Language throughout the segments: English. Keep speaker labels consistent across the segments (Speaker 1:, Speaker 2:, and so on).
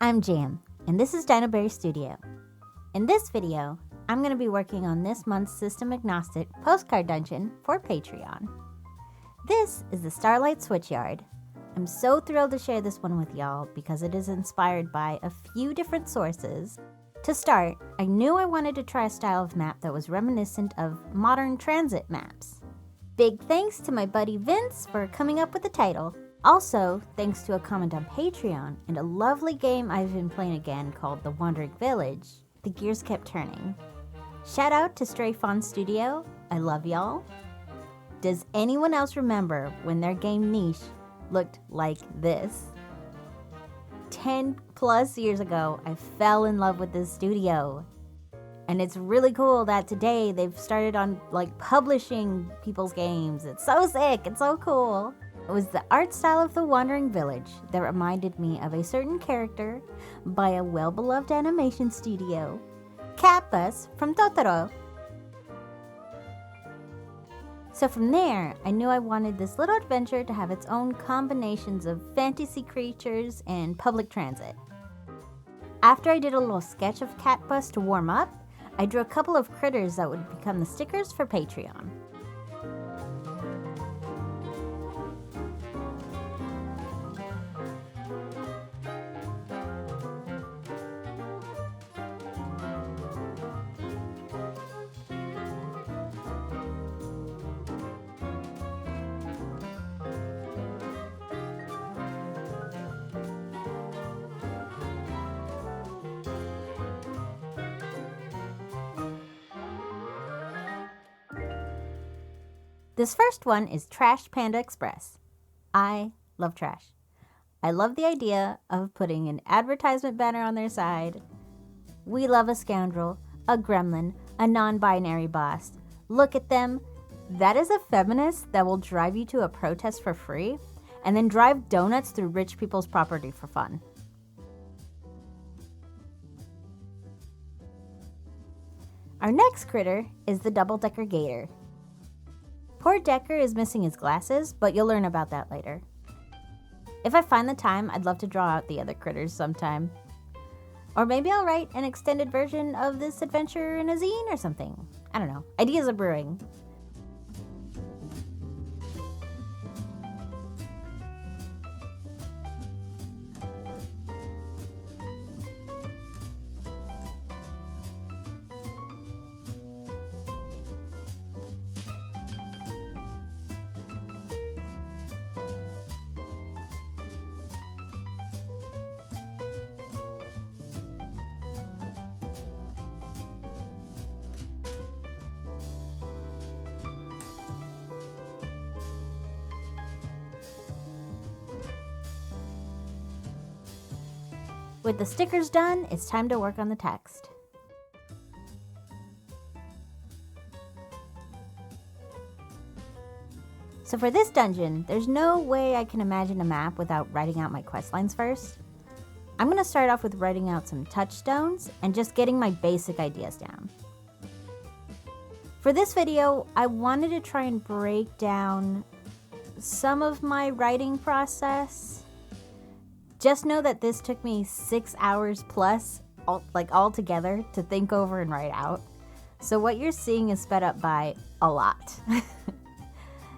Speaker 1: I'm Jam, and this is Dinoberry Studio. In this video, I'm going to be working on this month's System Agnostic postcard dungeon for Patreon. This is the Starlight Switchyard. I'm so thrilled to share this one with y'all because it is inspired by a few different sources. To start, I knew I wanted to try a style of map that was reminiscent of modern transit maps. Big thanks to my buddy Vince for coming up with the title. Also, thanks to a comment on Patreon and a lovely game I've been playing again called The Wandering Village, the gears kept turning. Shout out to Stray Fawn Studio, I love y'all. Does anyone else remember when their game Niche looked like this? 10 plus years ago, I fell in love with this studio. And it's really cool that today they've started on publishing people's games. It's so sick, it's so cool. It was the art style of The Wandering Village that reminded me of a certain character by a well-beloved animation studio, Catbus from Totoro. So from there, I knew I wanted this little adventure to have its own combinations of fantasy creatures and public transit. After I did a little sketch of Catbus to warm up, I drew a couple of critters that would become the stickers for Patreon. This first one is Trash Panda Express. I love trash. I love the idea of putting an advertisement banner on their side. We love a scoundrel, a gremlin, a non-binary boss. Look at them. That is a feminist that will drive you to a protest for free and then drive donuts through rich people's property for fun. Our next critter is the double-decker gator. Poor Decker is missing his glasses, but you'll learn about that later. If I find the time, I'd love to draw out the other critters sometime. Or maybe I'll write an extended version of this adventure in a zine or something. I don't know. Ideas are brewing. With the stickers done, it's time to work on the text. So for this dungeon, there's no way I can imagine a map without writing out my quest lines first. I'm going to start off with writing out some touchstones and just getting my basic ideas down. For this video, I wanted to try and break down some of my writing process. Just know that this took me 6 hours plus, all together, to think over and write out. So what you're seeing is sped up by a lot.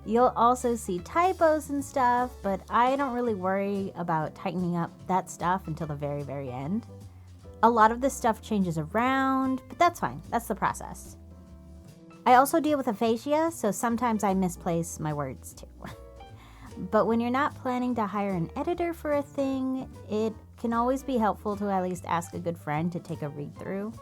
Speaker 1: You'll also see typos and stuff, but I don't really worry about tightening up that stuff until the very, very end. A lot of this stuff changes around, but that's fine. That's the process. I also deal with aphasia, so sometimes I misplace my words too. But when you're not planning to hire an editor for a thing, it can always be helpful to at least ask a good friend to take a read through.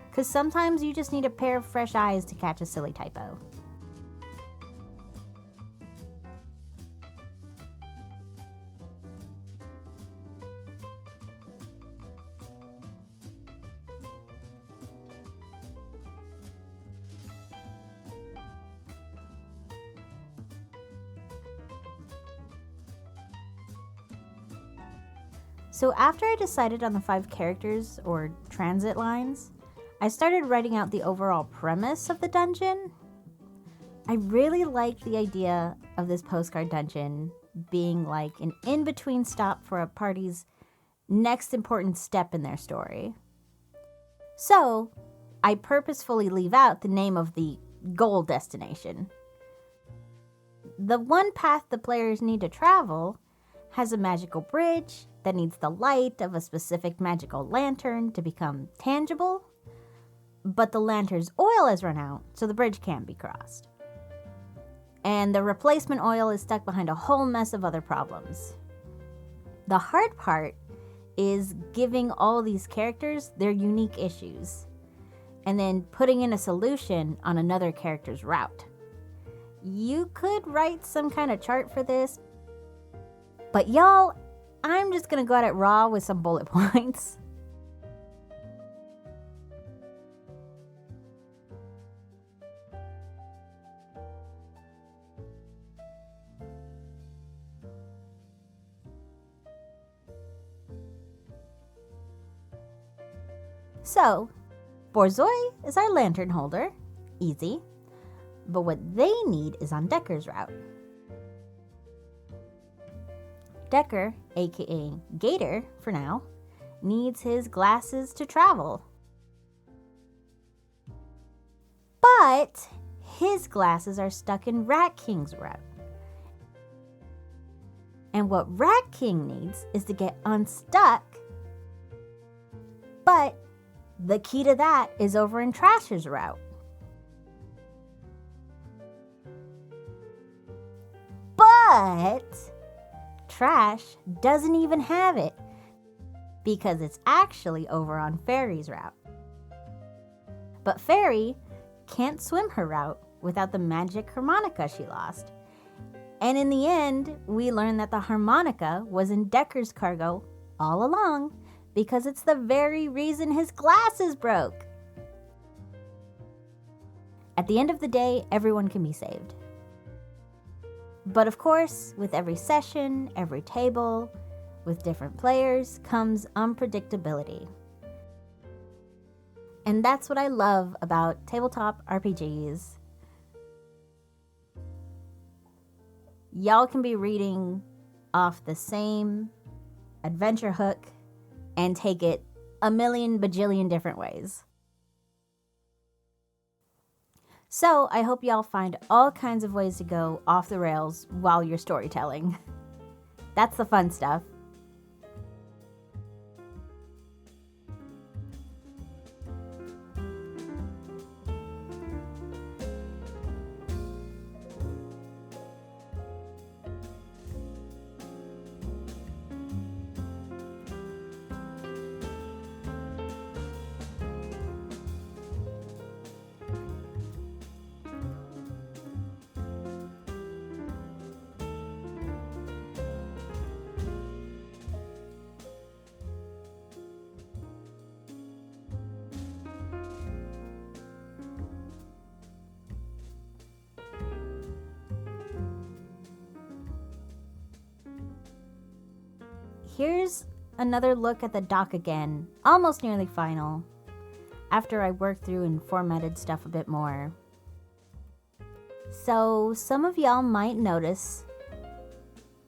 Speaker 1: Because sometimes you just need a pair of fresh eyes to catch a silly typo. So after I decided on the 5 characters, or transit lines, I started writing out the overall premise of the dungeon. I really like the idea of this postcard dungeon being like an in-between stop for a party's next important step in their story. So, I purposefully leave out the name of the goal destination. The one path the players need to travel has a magical bridge that needs the light of a specific magical lantern to become tangible, but the lantern's oil has run out, so the bridge can't be crossed. And the replacement oil is stuck behind a whole mess of other problems. The hard part is giving all these characters their unique issues, and then putting in a solution on another character's route. You could write some kind of chart for this, but y'all, I'm just gonna go at it raw with some bullet points. So, Borzoi is our lantern holder. Easy. But what they need is on Decker's route. Decker, aka Gator for now, needs his glasses to travel. But his glasses are stuck in Rat King's route. And what Rat King needs is to get unstuck. But the key to that is over in Trasher's route. But Trash doesn't even have it because it's actually over on Fairy's route. But Fairy can't swim her route without the magic harmonica she lost. And in the end, we learn that the harmonica was in Decker's cargo all along because it's the very reason his glasses broke. At the end of the day, everyone can be saved. But of course, with every session, every table, with different players, comes unpredictability. And that's what I love about tabletop RPGs. Y'all can be reading off the same adventure hook and take it a million bajillion different ways. So I hope y'all find all kinds of ways to go off the rails while you're storytelling. That's the fun stuff. Here's another look at the doc again, almost nearly final, after I worked through and formatted stuff a bit more. So some of y'all might notice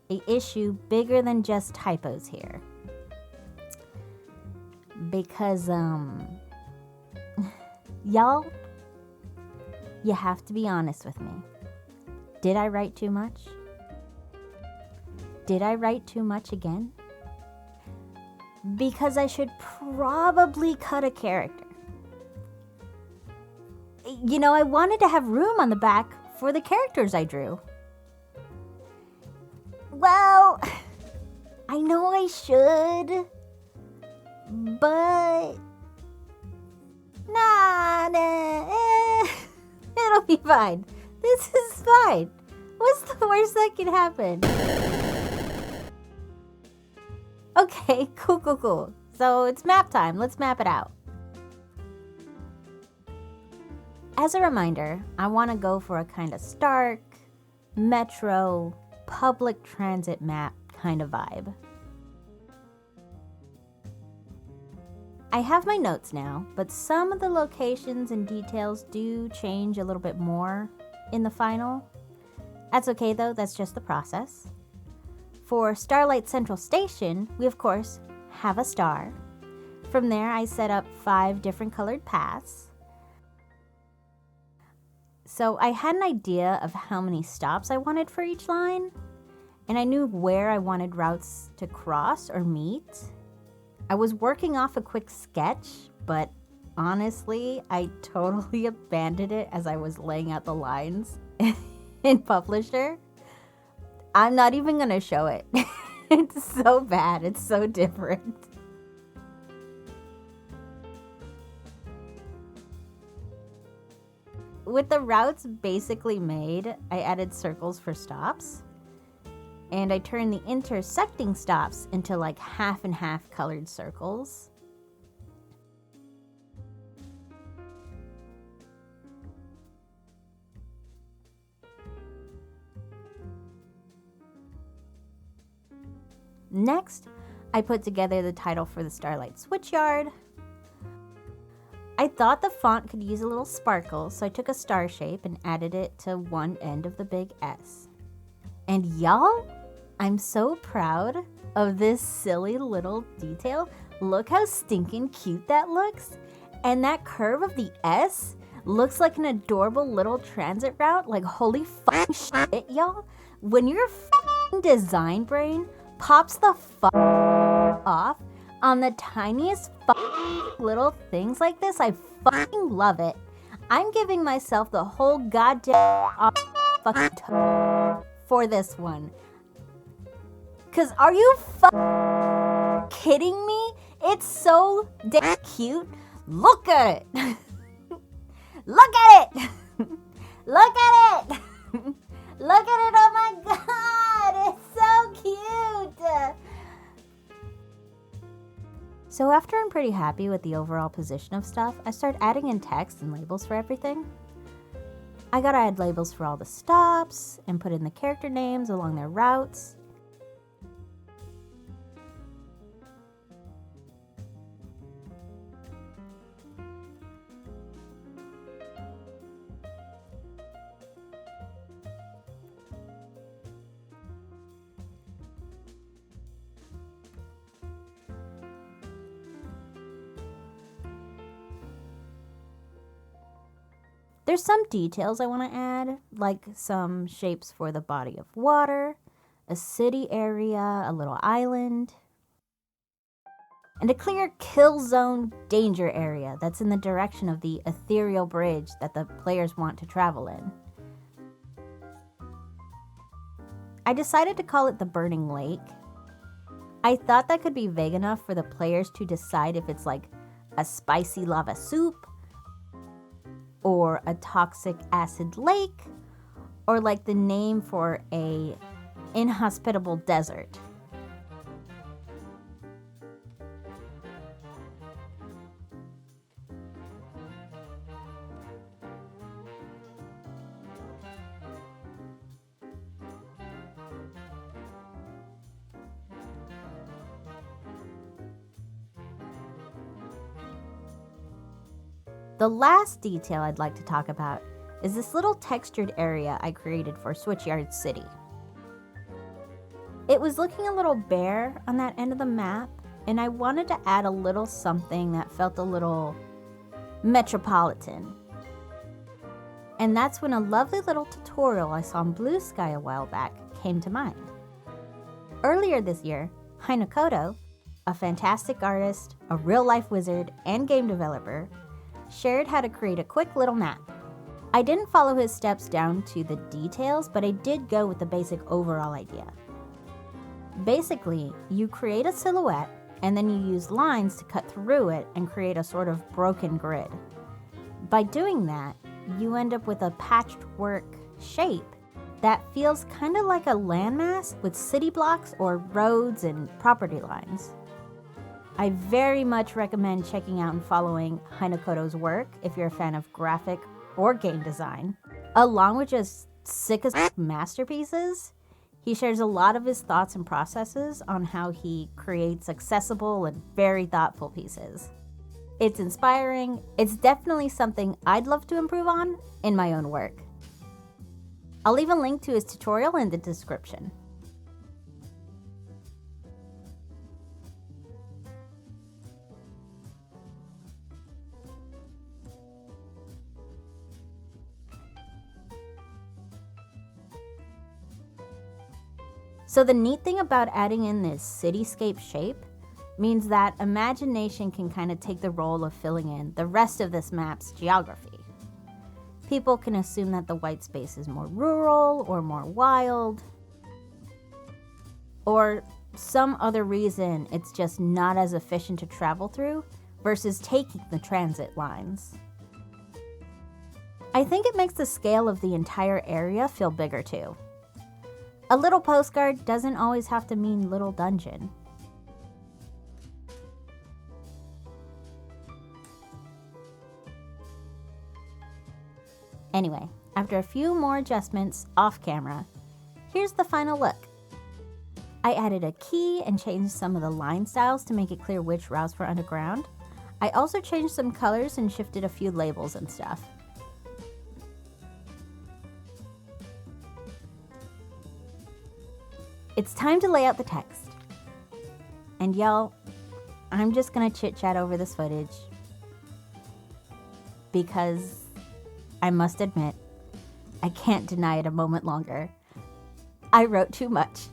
Speaker 1: an issue bigger than just typos here. Because, y'all, you have to be honest with me. Did I write too much? Did I write too much again? Because I should probably cut a character. You know, I wanted to have room on the back for the characters I drew. Well, I know I should, but it'll be fine. This is fine. What's the worst that can happen? Okay, cool. So it's map time. Let's map it out. As a reminder, I want to go for a kind of Stark, Metro, public transit map kind of vibe. I have my notes now, but some of the locations and details do change a little bit more in the final. That's okay though, that's just the process. For Starlight Central Station, we of course have a star. From there, I set up 5 different colored paths. So I had an idea of how many stops I wanted for each line, and I knew where I wanted routes to cross or meet. I was working off a quick sketch, but honestly, I totally abandoned it as I was laying out the lines in Publisher. I'm not even gonna show it. It's so bad, it's so different. With the routes basically made, I added circles for stops, and I turned the intersecting stops into like half and half colored circles. Next, I put together the title for the Starlight Switchyard. I thought the font could use a little sparkle, so I took a star shape and added it to one end of the big S. And y'all, I'm so proud of this silly little detail. Look how stinking cute that looks. And that curve of the S looks like an adorable little transit route. Like, holy fucking shit, y'all. When your fucking design brain pops the fuck off on the tiniest little things like this, I fucking love it. I'm giving myself the whole goddamn fucking for this one. Cause are you kidding me? It's so damn cute. Look at it. Look at it. Look at it. Look at it. Oh my god. It's so cute. So after I'm pretty happy with the overall position of stuff, I start adding in text and labels for everything. I gotta add labels for all the stops and put in the character names along their routes. There's some details I want to add, like some shapes for the body of water, a city area, a little island, and a clear kill zone danger area that's in the direction of the ethereal bridge that the players want to travel in. I decided to call it the Burning Lake. I thought that could be vague enough for the players to decide if it's like a spicy lava soup, or a toxic acid lake, or like the name for a inhospitable desert. The last detail I'd like to talk about is this little textured area I created for Switchyard City. It was looking a little bare on that end of the map, and I wanted to add a little something that felt a little metropolitan. And that's when a lovely little tutorial I saw on Blue Sky a while back came to mind. Earlier this year, Hinokodo, a fantastic artist, a real-life wizard, and game developer, shared how to create a quick little map. I didn't follow his steps down to the details, but I did go with the basic overall idea. Basically, you create a silhouette, and then you use lines to cut through it and create a sort of broken grid. By doing that, you end up with a patchwork shape that feels kind of like a landmass with city blocks or roads and property lines. I very much recommend checking out and following Hinokodo's work if you're a fan of graphic or game design. Along with just sick as masterpieces, he shares a lot of his thoughts and processes on how he creates accessible and very thoughtful pieces. It's inspiring. It's definitely something I'd love to improve on in my own work. I'll leave a link to his tutorial in the description. So the neat thing about adding in this cityscape shape means that imagination can kind of take the role of filling in the rest of this map's geography. People can assume that the white space is more rural or more wild, or some other reason it's just not as efficient to travel through versus taking the transit lines. I think it makes the scale of the entire area feel bigger too. A little postcard doesn't always have to mean little dungeon. Anyway, after a few more adjustments off camera, here's the final look. I added a key and changed some of the line styles to make it clear which routes were underground. I also changed some colors and shifted a few labels and stuff. It's time to lay out the text. And y'all, I'm just gonna chit-chat over this footage because I must admit, I can't deny it a moment longer. I wrote too much.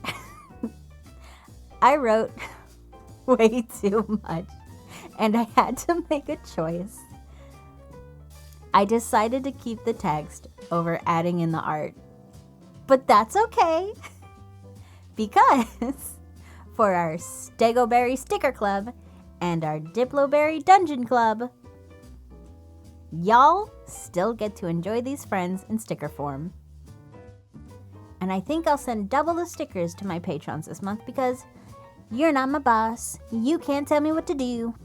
Speaker 1: I wrote way too much, and I had to make a choice. I decided to keep the text over adding in the art, but that's okay, because for our Stegoberry Sticker Club and our Diploberry Dungeon Club, y'all still get to enjoy these friends in sticker form. And I think I'll send double the stickers to my patrons this month because you're not my boss. You can't tell me what to do.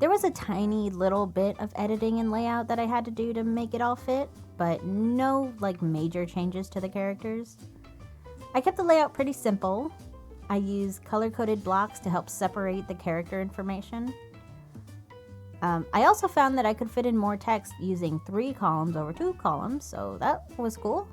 Speaker 1: There was a tiny little bit of editing and layout that I had to do to make it all fit, but no major changes to the characters. I kept the layout pretty simple. I used color-coded blocks to help separate the character information. I also found that I could fit in more text using 3 columns over 2 columns, so that was cool.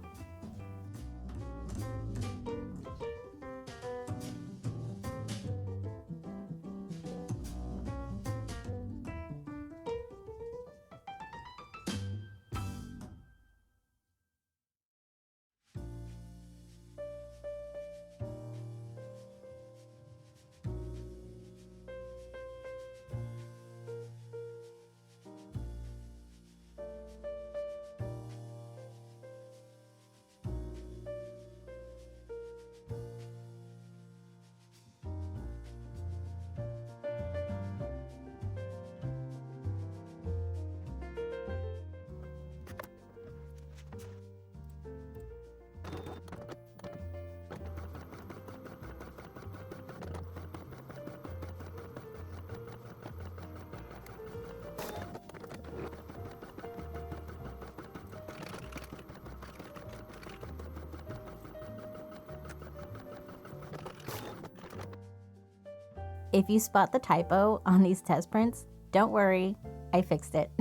Speaker 1: If you spot the typo on these test prints, don't worry, I fixed it.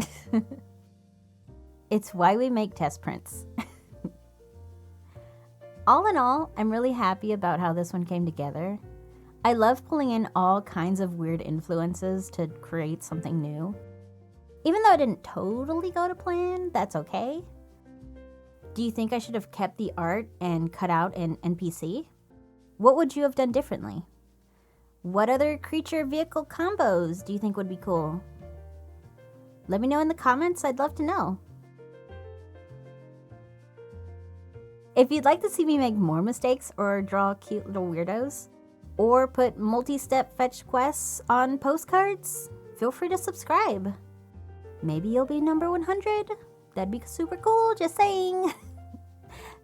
Speaker 1: It's why we make test prints. All in all, I'm really happy about how this one came together. I love pulling in all kinds of weird influences to create something new. Even though it didn't totally go to plan, that's okay. Do you think I should have kept the art and cut out an NPC? What would you have done differently? What other creature vehicle combos do you think would be cool? Let me know in the comments, I'd love to know. If you'd like to see me make more mistakes or draw cute little weirdos, or put multi-step fetch quests on postcards, feel free to subscribe. Maybe you'll be number 100. That'd be super cool, just saying.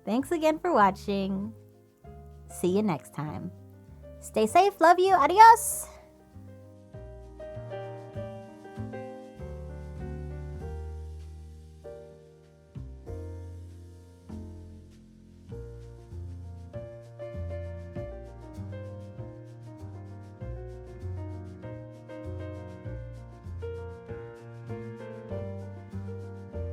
Speaker 1: Thanks again for watching. See you next time. Stay safe, love you, adios!